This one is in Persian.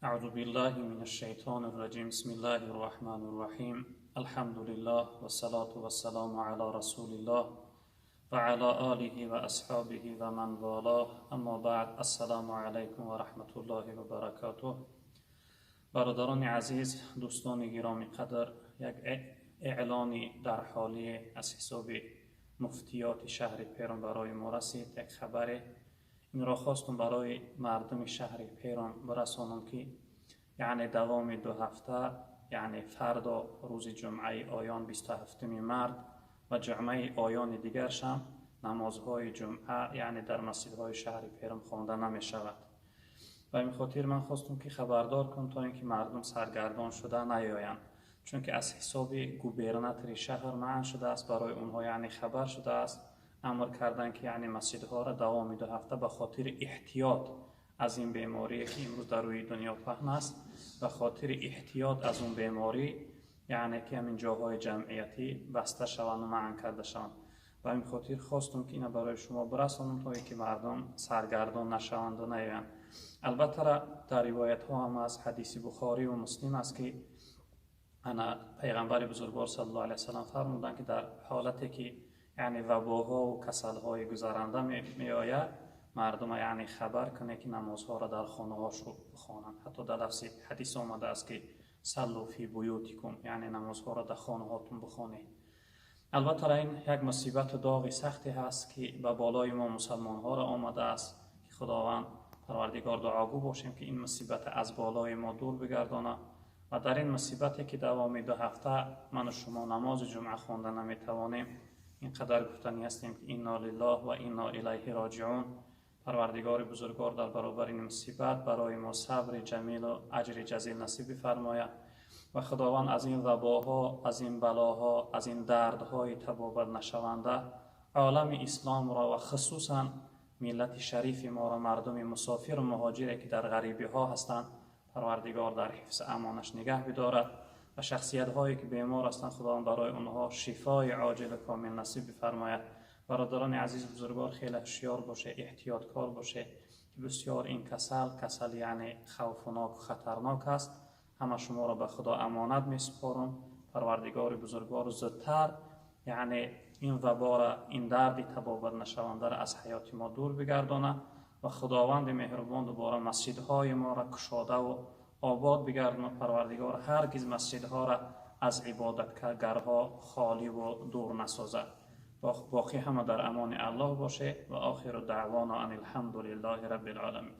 أعوذ بالله من الشيطان الرجيم. بسم الله الرحمن الرحيم. الحمد لله والصلاة والسلام على رسول الله وعلى آله وأصحابه ومن والاه. اما بعد. السلام علیکم و رحمت الله و برکاته. برادران عزیز، دوستان گرامی قدر، یک اعلانی در حالی از حساب مفتیات شهر پیران برای ما رسید. یک خبر این را خواستم برای مردم شهر پیران برسانم که یعنی دوام 2 هفته، یعنی فردا روز جمعه آیان 27 مارد و جمعه آیان دیگرش هم نمازهای جمعه یعنی در مسجدهای شهر پیران خوانده نمی شود. و این خاطر من خواستم که خبردار کنم تا اینکه مردم سرگردان شده نیایند، چون که از حساب گوبرناتور شهر معین شده است، برای اونها یعنی خبر شده است، امر کردن که یعنی مسجدها را دوام 2 هفته به خاطر احتیاط از این بیماری که امروز در روی دنیا پهن است، به خاطر احتیاط از اون بیماری یعنی که همین جاهای جمعیتی بسته شوند و منع کرده شوند. و این خاطر خواستم که اینا برای شما برسانم تا اینکه مردم سرگردان نشوند و نیایند. البته در روایت ها هم از حدیث بخاری و مسلم است که پیغمبر بزرگوار صلی الله علیه و سلم فرمودند که در حالتی که یعنی وباها و کسل‌های گذرنده می آید، مردم یعنی خبر کنه که نمازها را در خانه هاشون بخوانند. حتی در لفظ حدیث آمده است که صلوا فی بیوتکم، یعنی نمازها را در خانه هاتون بخوانید. البته این یک مصیبت و داغ سختی هست که به بالای ما مسلمان ها را آمده است که خداوند پروردگار دعاگو باشیم که این مصیبت از بالای ما دور بگردانه. و در این مصیبتی که دوام 2 هفته من و شما نماز جمعه خوانده نمیتوانیم، اینقدر گفتنی هستیم که انا لله و انا الیه راجعون. پروردگار بزرگوار در برابر این مصیبت برای ما صبر جمیل و اجر جزیل نصیب فرماید و خداوند از این وباها، از این بلاها، از این دردهای تبابت نشونده عالم اسلام را و خصوصا ملت شریف ما را، مردم مسافر و مهاجری که در غریبی ها هستند، پروردگار در حفظ امانش نگه بدارد و شخصیت هایی که بیمار هستند خداوند برای اونها شفای عاجل کامل نصیب فرماید. برادران عزیز بزرگوار خیلی هوشیار باشه، احتیاط کار باشه که بسیار این کسل یعنی خوفناک و خطرناک است. همه شما را به خدا امانت می سپارم. پروردگار بزرگوار زودتر یعنی این وبا را، این درد تبابت نشونده را از حیات ما دور بگردانه و خداوند مهربان دوباره مسجدهای ما را کشاده و آباد بگردانه. پروردگار هرگز مسجدها را از عبادتگرها خالی و دور نسازد. باقی همه در امان الله باشه و آخر دعوانا ان الحمد لله رب العالمین.